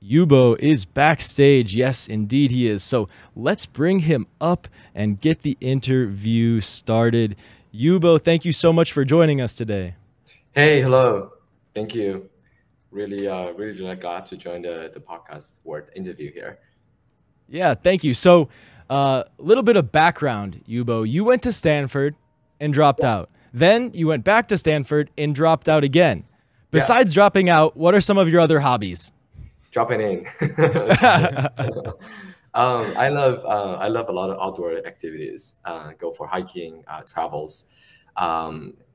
Yubo is backstage. Yes, indeed he is. So let's bring him up and get the interview started. Yubo, thank you so much for joining us today. Hey, hello. Thank you. Really glad to join the podcast or the interview here. Yeah, thank you. So, a little bit of background, Yubo. You went to Stanford and dropped out. Then you went back to Stanford and dropped out again. Yeah, Besides dropping out, what are some of your other hobbies? dropping in. I love a lot of outdoor activities. Go for hiking, travels,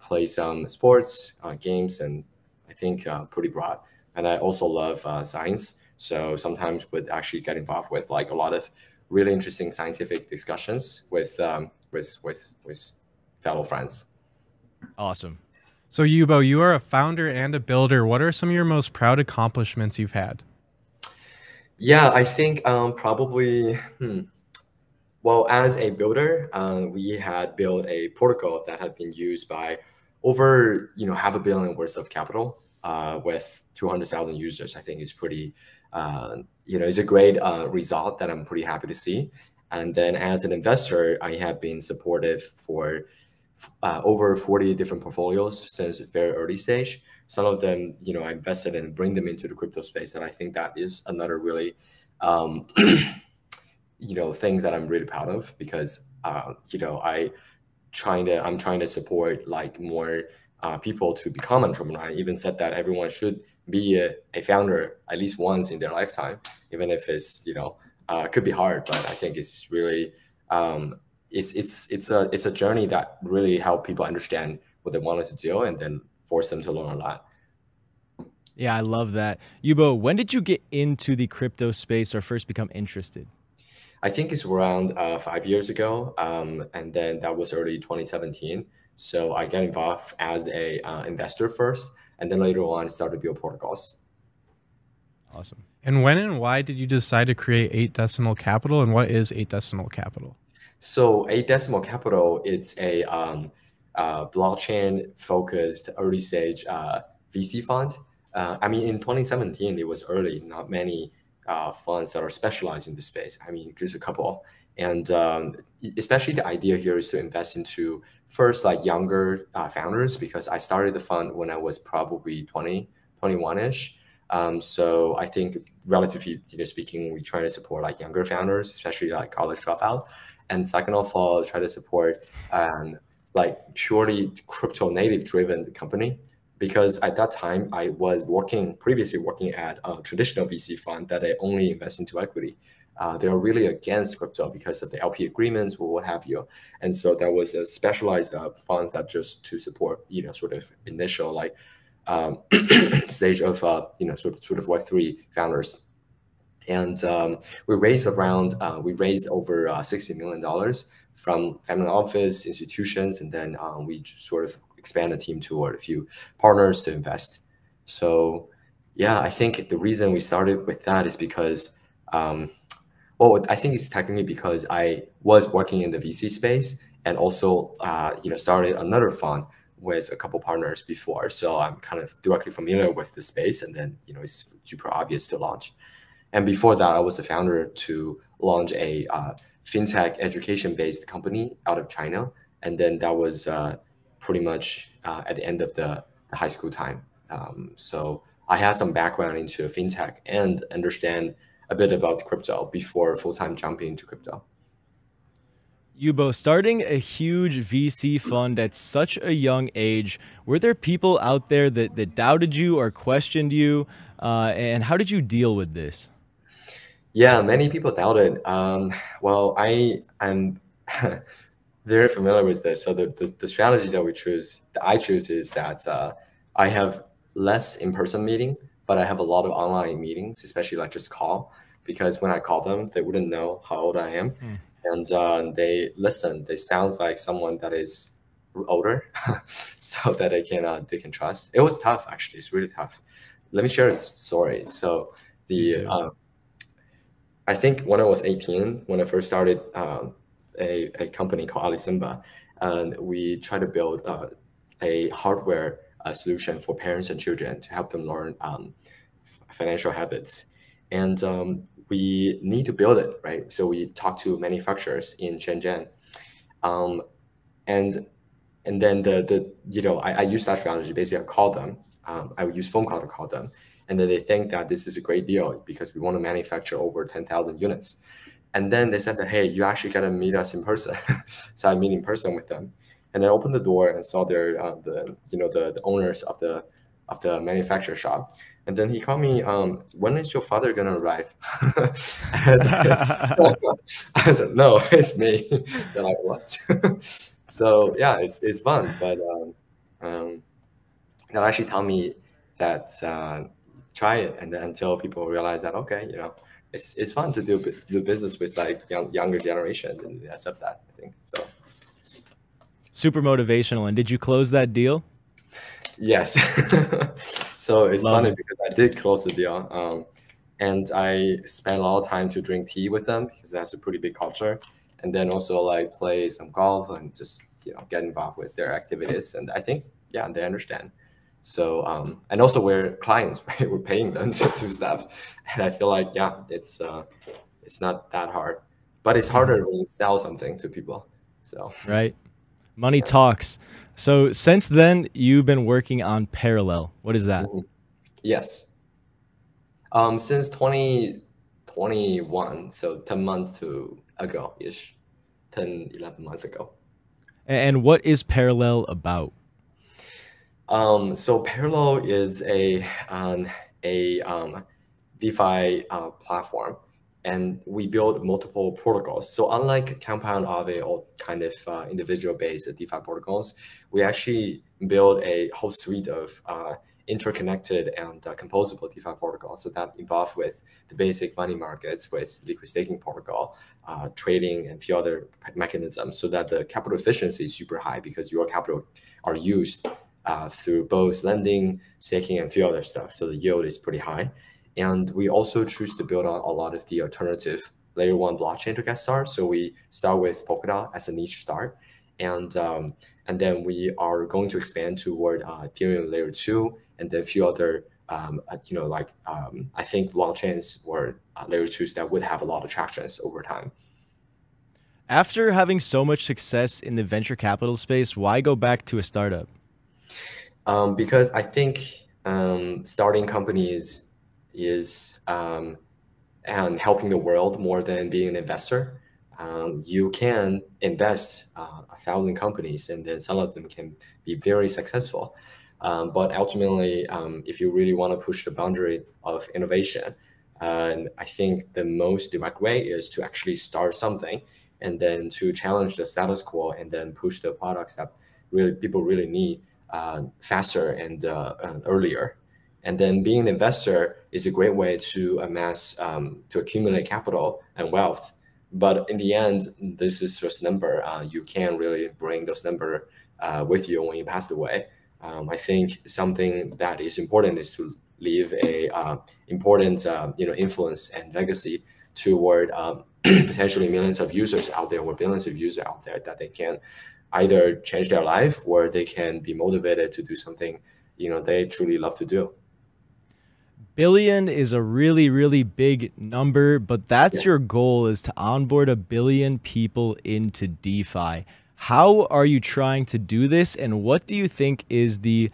play some sports, games, and I think pretty broad. And I also love science. So sometimes would actually get involved with like a lot of really interesting scientific discussions with fellow friends. Awesome. So, Yubo, you are a founder and a builder. What are some of your most proud accomplishments you've had? Yeah, I think probably. Well, as a builder, we had built a protocol that had been used by over half a billion worth of capital with 200,000 users. I think is pretty, it's a great result that I'm pretty happy to see. And then as an investor, I have been supportive for over 40 different portfolios since a very early stage. Some of them, I invested in and bring them into the crypto space, and I think that is another really um, things that I'm really proud of because I'm trying to support like more people to become entrepreneur. I even said that everyone should be a founder at least once in their lifetime, even if it's could be hard, but I think it's really it's a journey that really help people understand what they wanted to do and then force them to learn a lot. Yeah, I love that. Yubo, when did you get into the crypto space or first become interested? I think it's around 5 years ago, and then that was early 2017. So I got involved as a investor first, and then later on started to build protocols. Awesome. And when and why did you decide to create 8 Decimal Capital? And what is 8 Decimal Capital? So a decimal capital, it's a blockchain focused early stage VC fund. I mean, in 2017, it was early, not many funds that are specialized in this space. I mean, just a couple. And especially the idea here is to invest into first like younger founders because I started the fund when I was probably 20, 21-ish. So I think relatively speaking, we try to support like younger founders, especially like college dropout. And second of all, try to support like purely crypto native driven company because at that time I was previously working at a traditional VC fund that I only invest into equity. They are really against crypto because of the LP agreements or what have you. And so there was a specialized fund that just to support, sort of initial like stage of, sort of Web3 founders. And we raised over $60 million from family office institutions, and then we sort of expand the team toward a few partners to invest. So yeah, I think the reason we started with that is because, well, I think it's technically because I was working in the VC space and also, started another fund with a couple partners before. So I'm kind of directly familiar with the space, and then, it's super obvious to launch. And before that, I was a founder to launch a fintech education-based company out of China. And then that was pretty much at the end of the high school time. So I have some background into fintech and understand a bit about crypto before full-time jumping into crypto. Yubo, starting a huge VC fund at such a young age, were there people out there that doubted you or questioned you? And how did you deal with this? Yeah, many people doubted. Well, I'm very familiar with this. So the strategy that I choose is that I have less in-person meeting, but I have a lot of online meetings, especially like just call, because when I call them, they wouldn't know how old I am, Hmm. and they listen. They sounds like someone that is older, so that they can trust. It was tough, actually. It's really tough. Let me share a story. So Please the do. I think when I was 18, when I first started a company called Alisimba, and we tried to build a hardware solution for parents and children to help them learn financial habits. and we need to build it, right? So we talk to manufacturers in Shenzhen, um, and and then I use that strategy. Basically, I call them. I would use phone call to call them, and then they think that this is a great deal because we want to manufacture over 10,000 units. And then they said that, hey, you actually got to meet us in person. So I meet in person with them, and I opened the door and saw their the owners of the manufacturer shop. And then he called me, when is your father gonna arrive? I said, no, it's me. They're like, what? So yeah, it's fun, but um, they'll actually tell me that try it, and then until people realize that, okay, it's fun to do business with like younger generation, and they accept that, I think so. Super motivational. And did you close that deal? Yes. So it's Love funny it. because I did close the deal, and I spent a lot of time to drink tea with them because that's a pretty big culture, and then also like play some golf and just get involved with their activities. And I think yeah, they understand. So and also we're clients, right? We're paying them to do stuff, and I feel like yeah, it's not that hard, but it's harder when you sell something to people. So Right. Money yeah. talks. So since then, you've been working on Parallel. What is that? Mhm. Yes. Since 2021, so 10 months to ago ish, 10, 11 months ago. And what is Parallel about? So Parallel is a DeFi platform, and we build multiple protocols. So unlike Compound, Aave, or kind of individual-based DeFi protocols, we actually build a whole suite of interconnected and composable DeFi protocols. So that involve with the basic money markets, with liquid staking protocol, trading, and a few other mechanisms, so that the capital efficiency is super high because your capital are used through both lending, staking, and a few other stuff. So the yield is pretty high. And we also choose to build on a lot of the alternative layer one blockchain to get started. So we start with Polkadot as a niche start. And then we are going to expand toward Ethereum layer two, and then a few other, I think blockchains or layer twos that would have a lot of tractions over time. After having so much success in the venture capital space, why go back to a startup? Because I think starting companies is and helping the world more than being an investor. You can invest 1,000 companies, and then some of them can be very successful. But ultimately, if you really want to push the boundary of innovation, I think the most direct way is to actually start something, and then to challenge the status quo, and then push the products that really people really need faster and earlier. And then being an investor is a great way to amass, to accumulate capital and wealth. But in the end, this is just number. You can't really bring those number with you when you pass away. I think something that is important is to leave a important influence and legacy toward potentially millions of users out there or billions of users out there, that they can either change their life or they can be motivated to do something they truly love to do. Billion is a really, really big number, but that's Yes. your goal, is to onboard 1 billion people into DeFi. How are you trying to do this, and what do you think is the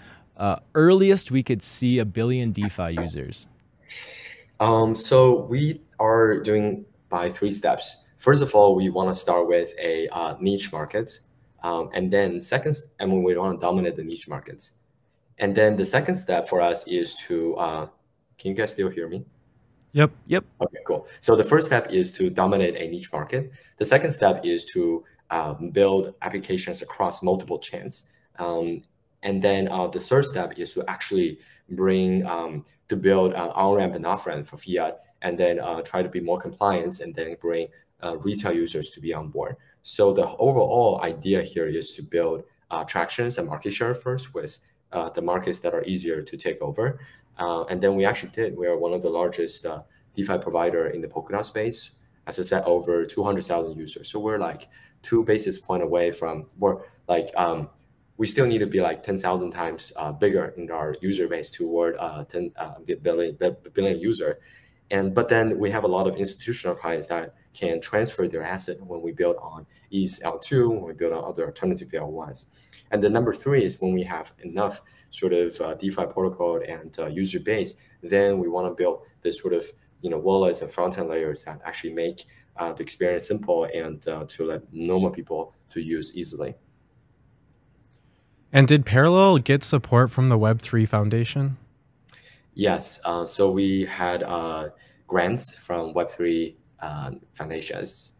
earliest we could see 1 billion DeFi users? So we are doing by 3 steps. First of all, we want to start with a niche market, and then and we want to dominate the niche markets. And then the second step for us is to, can you guys still hear me? Yep. Yep. Okay, cool. So the first step is to dominate a niche market. The second step is to build applications across multiple chains. And then the third step is to actually bring to build on-ramp and off-ramp for fiat, and then try to be more compliant, and then bring retail users to be on board. So the overall idea here is to build tractions and market share first with the markets that are easier to take over. And then we actually did. We are one of the largest DeFi provider in the Polkadot space. As I said, over 200,000 users. So we're like 2 basis point away from, we still need to be like 10,000 times bigger in our user base toward 10 billion user. But then we have a lot of institutional clients that can transfer their asset when we build on ETH L2, when we build on other alternative L1s. And the number three is when we have enough sort of DeFi protocol and user base, then we want to build this sort of wallets and front-end layers that actually make the experience simple and to let normal people to use easily. And did Parallel get support from the Web3 Foundation? Yes. So we had grants from Web3 foundations.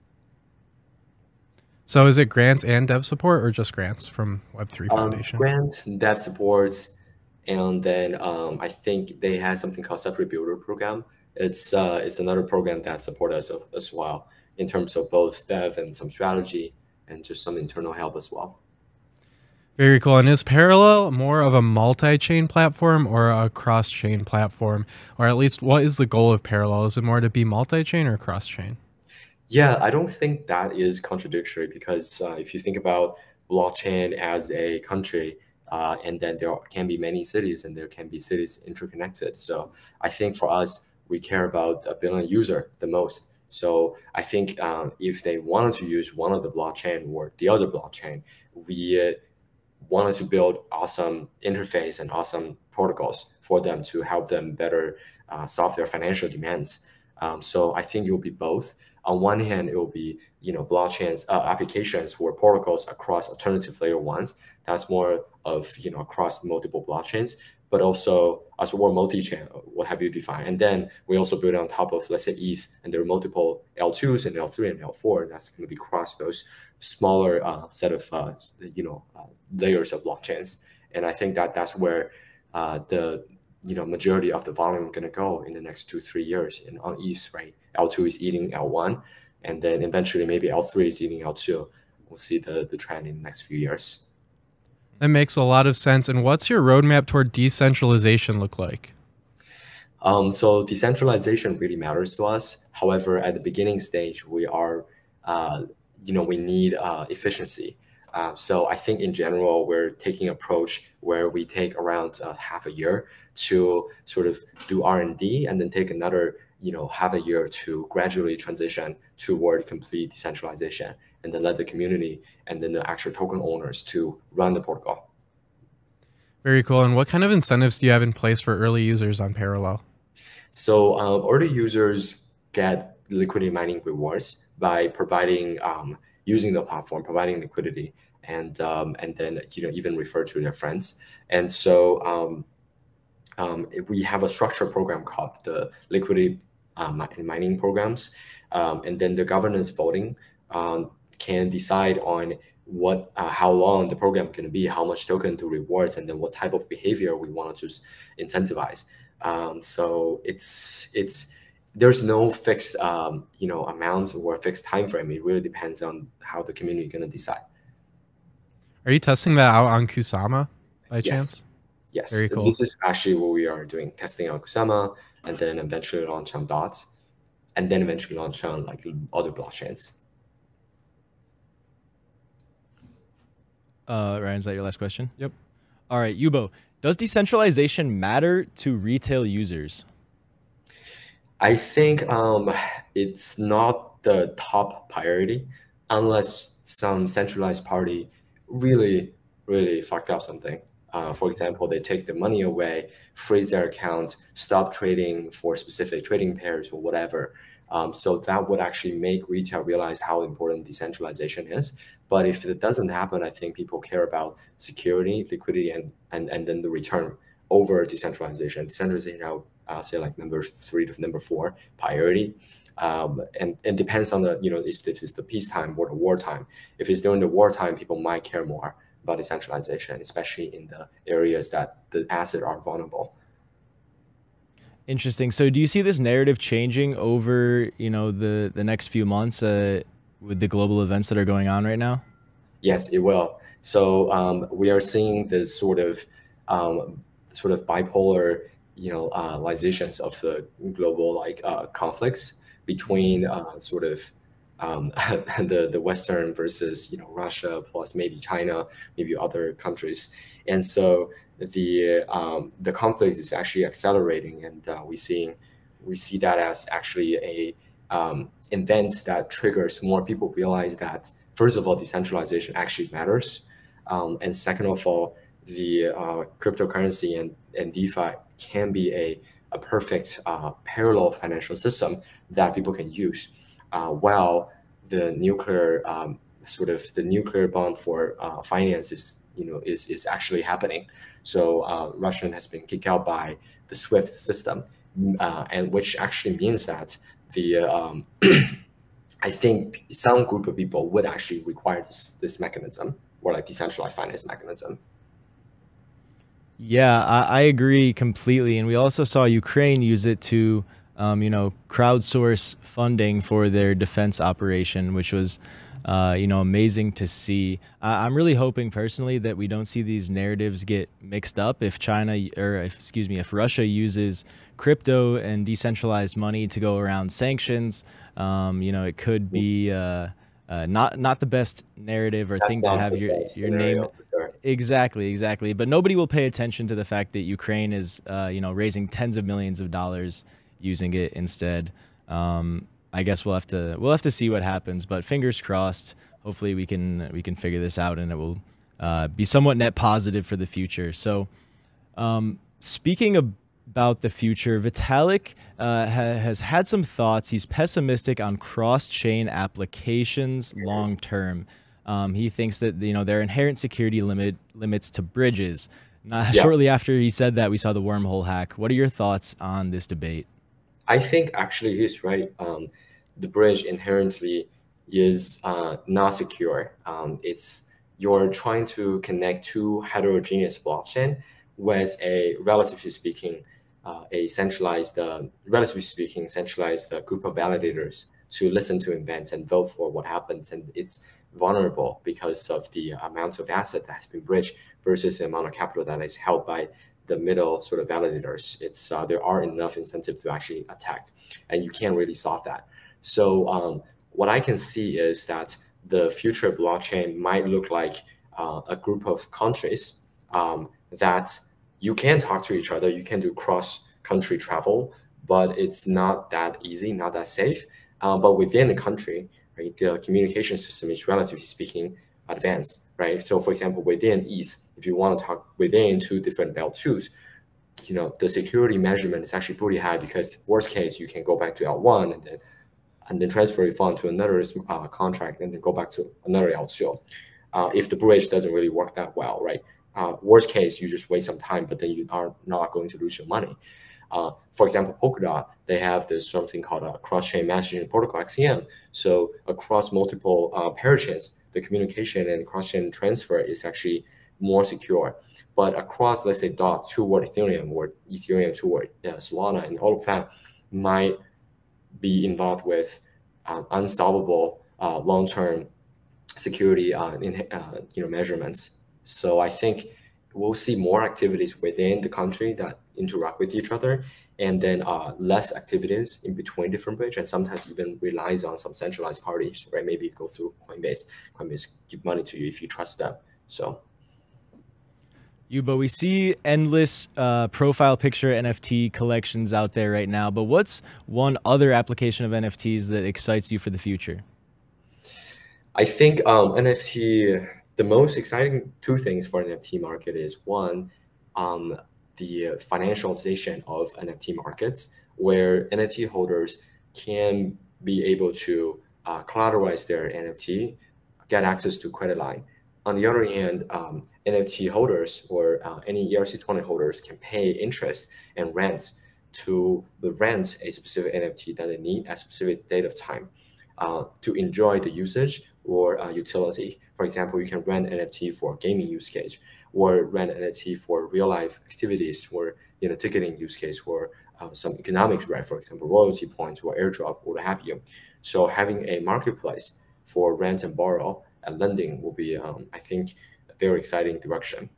So is it grants and dev support or just grants from Web3 Foundation? Grant, dev support, and then I think they had something called Separate Builder Program. It's another program that supports us as well in terms of both dev and some strategy and just some internal help as well. Very cool. And is Parallel more of a multi-chain platform or a cross-chain platform? Or at least what is the goal of Parallel? Is it more to be multi-chain or cross-chain? Yeah, I don't think that is contradictory because if you think about blockchain as a country, and then there can be many cities and there can be cities interconnected. So I think for us, we care about a billion user the most. So I think if they wanted to use one of the blockchain or the other blockchain, we wanted to build awesome interface and awesome protocols for them to help them better solve their financial demands. So I think it will be both. On one hand, it will be blockchains applications or protocols across alternative layer ones. That's more of across multiple blockchains, but also as well multi-chain, what have you defined. And then we also build on top of, let's say, ETH, and there are multiple L2s and L3 and L4. That's going to be across those smaller set of layers of blockchains. And I think that that's where the majority of the volume going to go in the next 2-3 years. And on ETH, right, L2 is eating L1, and then eventually maybe L3 is eating L2. We'll see the trend in the next few years. That makes a lot of sense. And what's your roadmap toward decentralization look like? So decentralization really matters to us. However, at the beginning stage, we are, we need efficiency. So I think in general, we're taking an approach where we take around half a year to sort of do R&D and then take another half a year to gradually transition toward complete decentralization, and then let the community and then the actual token owners to run the protocol. Very cool. And what kind of incentives do you have in place for early users on Parallel? So early users get liquidity mining rewards by providing using the platform, providing liquidity, and then even refer to their friends. And so we have a structured program called the liquidity mining programs, and then the governance voting can decide on what how long the program can be, how much token to rewards, and then what type of behavior we want to incentivize. So there's no fixed amounts or fixed time frame. It really depends on how the community is going to decide. Are you testing that out on Kusama by chance? Yes. Very cool. This is actually what we are doing, testing on Kusama, and then eventually launch on Dots, and then eventually launch on like other blockchains. Ryan, is that your last question? Yep. All right, Yubo, does decentralization matter to retail users? I think it's not the top priority unless some centralized party really, really fucked up something. For example, they take the money away, freeze their accounts, stop trading for specific trading pairs or whatever. So that would actually make retail realize how important decentralization is. But if it doesn't happen, I think people care about security, liquidity, and then the return over decentralization. Decentralization, I'll say like number 3 to number 4 priority. And depends on the, if this is the peacetime or the wartime. If it's during the wartime, people might care more about decentralization, especially in the areas that the assets are vulnerable. Interesting. So do you see this narrative changing over, the next few months with the global events that are going on right now? Yes, it will. So we are seeing this sort of bipolar, lizations of the global conflicts between the Western versus Russia plus maybe China, maybe other countries, and so the conflict is actually accelerating, and we're seeing we see that as actually a event that triggers more people realize that, first of all, decentralization actually matters. And second of all, the cryptocurrency and DeFi can be a perfect parallel financial system that people can use, while the nuclear sort of the nuclear bomb for finance is actually happening. So Russian has been kicked out by the SWIFT system, and which actually means that the I think some group of people would actually require this mechanism, or like decentralized finance mechanism. Yeah, I agree completely. And we also saw Ukraine use it to, crowdsource funding for their defense operation, which was, amazing to see. I'm really hoping personally that we don't see these narratives get mixed up if if Russia uses crypto and decentralized money to go around sanctions. It could be not the best narrative or That's thing to not have the best your name. scenario for sure. Exactly, exactly. But nobody will pay attention to the fact that Ukraine is, raising tens of millions of dollars using it instead. I guess we'll have to see what happens. But fingers crossed. Hopefully, we can figure this out, and it will be somewhat net positive for the future. So, speaking about the future, Vitalik has had some thoughts. He's pessimistic on cross-chain applications long term. He thinks that there are inherent security limits to bridges. Yeah. Shortly after he said that, we saw the wormhole hack. What are your thoughts on this debate? I think actually he's right. The bridge inherently is not secure. It's you're trying to connect two heterogeneous blockchain with a relatively speaking, centralized group of validators to listen to events and vote for what happens. And it's vulnerable because of the amount of asset that has been bridged versus the amount of capital that is held by the middle sort of validators. It's there are enough incentives to actually attack, and you can't really solve that. So what I can see is that the future blockchain might look like a group of countries that you can talk to each other, you can do cross-country travel, but it's not that easy, not that safe. But within the country, right, the communication system is relatively speaking advanced, right? So for example, within ETH, if you want to talk within two different L2s, the security measurement is actually pretty high, because worst case, you can go back to L1 and then transfer your fund to another contract and then go back to another L2. If the bridge doesn't really work that well, right? Worst case, you just waste some time, but then you are not going to lose your money. For example, Polkadot, they have this something called a cross-chain messaging protocol, XCM. So across multiple parachains, the communication and cross-chain transfer is actually more secure. But across, let's say, DOT toward Ethereum or Ethereum toward Solana, and all of that might be involved with unsolvable long-term security measurements. So I think we'll see more activities within the country that interact with each other, and then less activities in between different bridges, and sometimes even relies on some centralized parties, right? Maybe go through Coinbase. Coinbase give money to you if you trust them. So. But we see endless profile picture NFT collections out there right now. But what's one other application of NFTs that excites you for the future? I think NFT, the most exciting two things for NFT market is one, the financialization of NFT markets, where NFT holders can be able to collateralize their NFT, get access to credit line. On the other hand, NFT holders or any ERC20 holders can pay interest and rent to rent a specific NFT that they need at a specific date of time to enjoy the usage or utility. For example, you can rent NFT for gaming use case, or rent NFT for real life activities, or ticketing use case, or some economics, right? For example, royalty points or airdrop, or what have you. So having a marketplace for rent and borrow and lending will be, I think, a very exciting direction.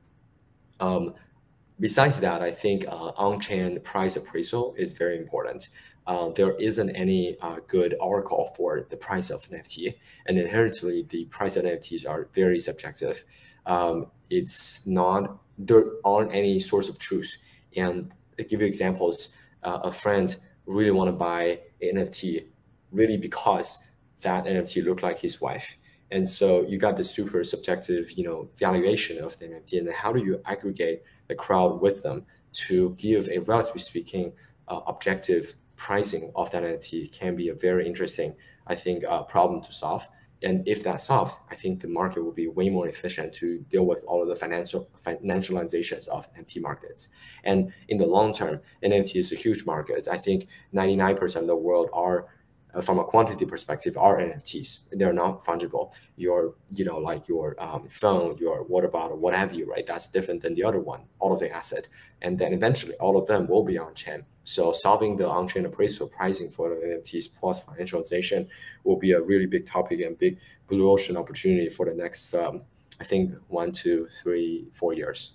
Besides that, I think on-chain price appraisal is very important. There isn't any good oracle for the price of NFT, and inherently the price of NFTs are very subjective. There aren't any source of truth. And to give you examples, a friend really want to buy an NFT really because that NFT looked like his wife. And so you got the super subjective, valuation of the NFT. And then how do you aggregate the crowd with them to give a, relatively speaking, objective pricing of that NFT can be a very interesting, I think, problem to solve. And if that's solved, I think the market will be way more efficient to deal with all of the financializations of NFT markets. And in the long term, NFT is a huge market. I think 99% of the world are, from a quantity perspective, are NFTs. They're not fungible. Your, like your phone, your water bottle, what have you, right? That's different than the other one, all of the asset. And then eventually all of them will be on-chain. So solving the on-chain appraisal pricing for the NFTs plus financialization will be a really big topic and big blue ocean opportunity for the next, I think, 1, 2, 3, 4 years.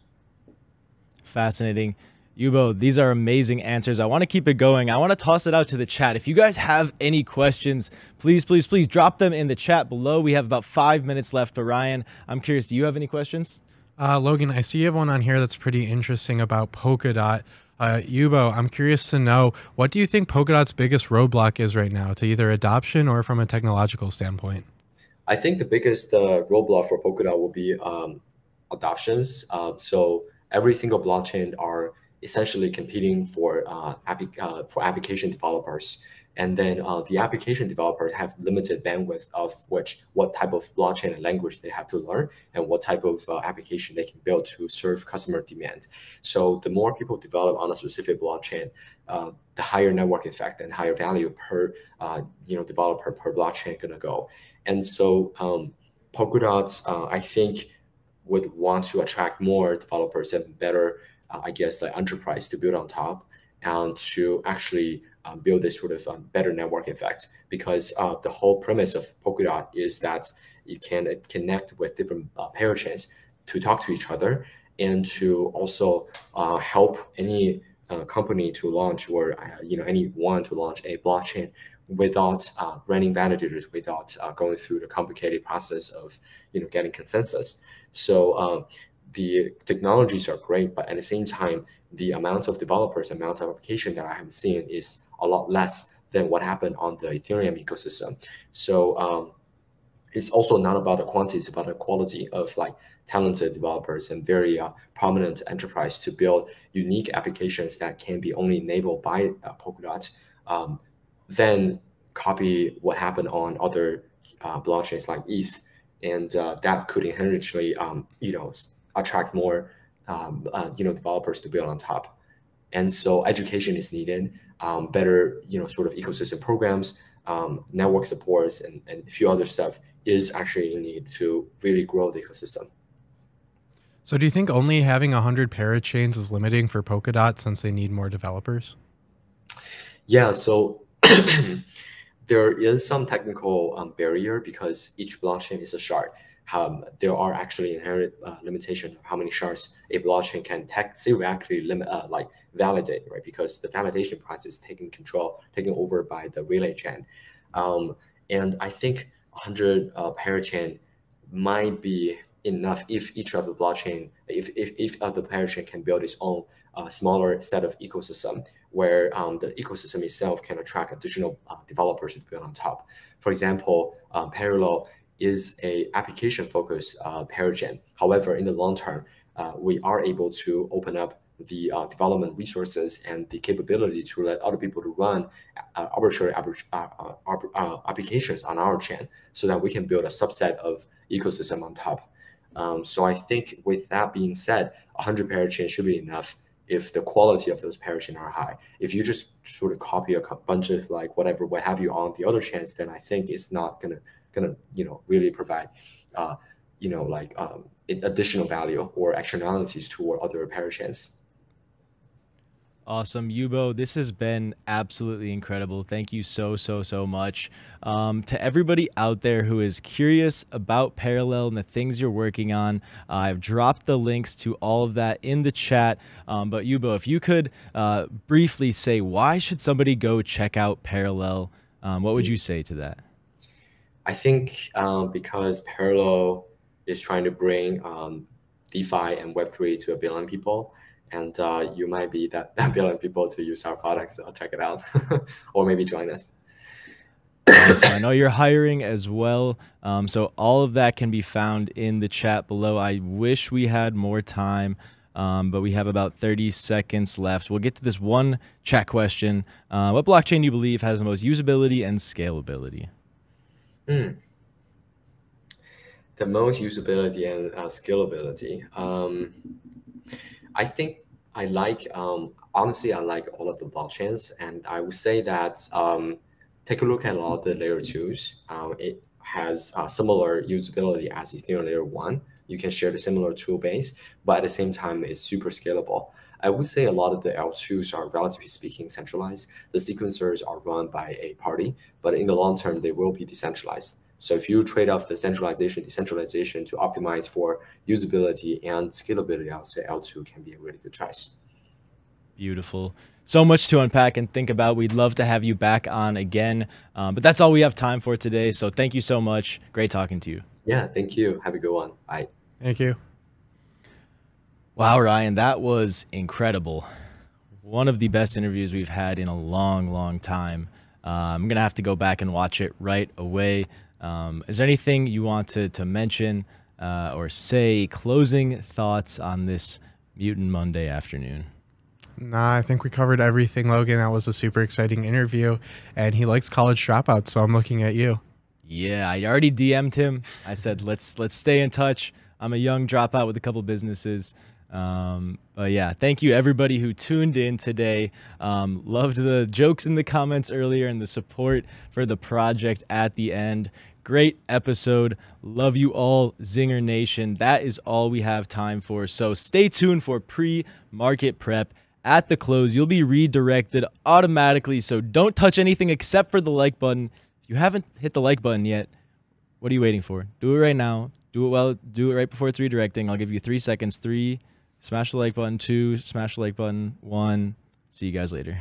Fascinating. Yubo, these are amazing answers. I want to keep it going. I want to toss it out to the chat. If you guys have any questions, please, please, please drop them in the chat below. We have about 5 minutes left. But Ryan, I'm curious, do you have any questions? Logan, I see you have one on here that's pretty interesting about Polkadot. Yubo, I'm curious to know, what do you think Polkadot's biggest roadblock is right now to either adoption or from a technological standpoint? I think the biggest roadblock for Polkadot will be adoptions. So every single blockchain are essentially competing for application developers. And then the application developers have limited bandwidth of what type of blockchain and language they have to learn and what type of application they can build to serve customer demand. So the more people develop on a specific blockchain, the higher network effect and higher value per developer per blockchain gonna go. And so Polkadot's, I think, would want to attract more developers and better, I guess, like enterprise to build on top and to actually build this sort of better network effect. Because the whole premise of Polkadot is that you can connect with different parachains to talk to each other and to also help any company to launch or anyone to launch a blockchain without running validators, without going through the complicated process of getting consensus. So the technologies are great, but at the same time, the amount of developers, amount of application that I have seen is a lot less than what happened on the Ethereum ecosystem. So it's also not about the quantity, it's about the quality of like talented developers and very prominent enterprise to build unique applications that can be only enabled by Polkadot. Then copy what happened on other blockchains like ETH, and that could inherently, attract more, developers to build on top. And so education is needed, better, sort of ecosystem programs, network supports, and a few other stuff is actually in need to really grow the ecosystem. So do you think only having 100 parachains is limiting for Polkadot since they need more developers? Yeah, so there is some technical barrier because each blockchain is a shard. There are actually inherent limitations of how many shards a blockchain can theoretically validate, right? Because the validation process is taken over by the relay chain. And I think 100 parachain might be enough if each of the blockchain, if the parachain can build its own smaller set of ecosystem where the ecosystem itself can attract additional developers to build on top. For example, Parallel is a application-focused parachain. However, in the long term, we are able to open up the development resources and the capability to let other people to run arbitrary applications on our chain so that we can build a subset of ecosystem on top. So I think with that being said, 100 parachains should be enough if the quality of those parachains are high. If you just sort of copy a bunch of like what have you on the other chains, then I think it's not gonna really provide additional value or externalities toward other parachains. Awesome, Yubo. This has been absolutely incredible. Thank you so much. To everybody out there who is curious about Parallel and the things you're working on, I've dropped the links to all of that in the chat. But Yubo, if you could briefly say, why should somebody go check out Parallel? What would you say to that? I think because Parallel is trying to bring DeFi and Web3 to 1 billion people. and you might be that billion people to use our products. So check it out, or maybe join us. Awesome. I know you're hiring as well. So all of that can be found in the chat below. I wish we had more time, but we have about 30 seconds left. We'll get to this one chat question. What blockchain do you believe has the most usability and scalability? The most usability and scalability. I think I like, honestly, I like all of the blockchains. And I would say that take a look at a lot of the layer 2s. It has similar usability as Ethereum layer 1. You can share the similar tool base, but at the same time, it's super scalable. I would say a lot of the L2s are, relatively speaking, centralized. The sequencers are run by a party, but in the long term, they will be decentralized. So if you trade off the centralization, decentralization to optimize for usability and scalability, I would say L2 can be a really good choice. Beautiful. So much to unpack and think about. We'd love to have you back on again, but that's all we have time for today. So thank you so much. Great talking to you. Yeah, thank you. Have a good one. Bye. Thank you. Wow, Ryan, that was incredible. One of the best interviews we've had in a long, long time. I'm going to have to go back and watch it right away. Is there anything you want to mention or say, closing thoughts on this Mutant Monday afternoon? Nah, I think we covered everything, Logan. That was a super exciting interview, and he likes college dropouts, so I'm looking at you. Yeah, I already DM'd him. I said, let's stay in touch. I'm a young dropout with a couple businesses. But yeah, thank you everybody who tuned in today. Loved the jokes in the comments earlier and the support for the project at the end. Great episode. Love you all, Zinger Nation. That is all we have time for. So stay tuned for pre-market prep. At the close, you'll be redirected automatically. So don't touch anything except for the like button. If you haven't hit the like button yet, what are you waiting for? Do it right now. Do it well. Do it right before it's redirecting. I'll give you 3 seconds. 3, smash the like button. 2, smash the like button. 1, see you guys later.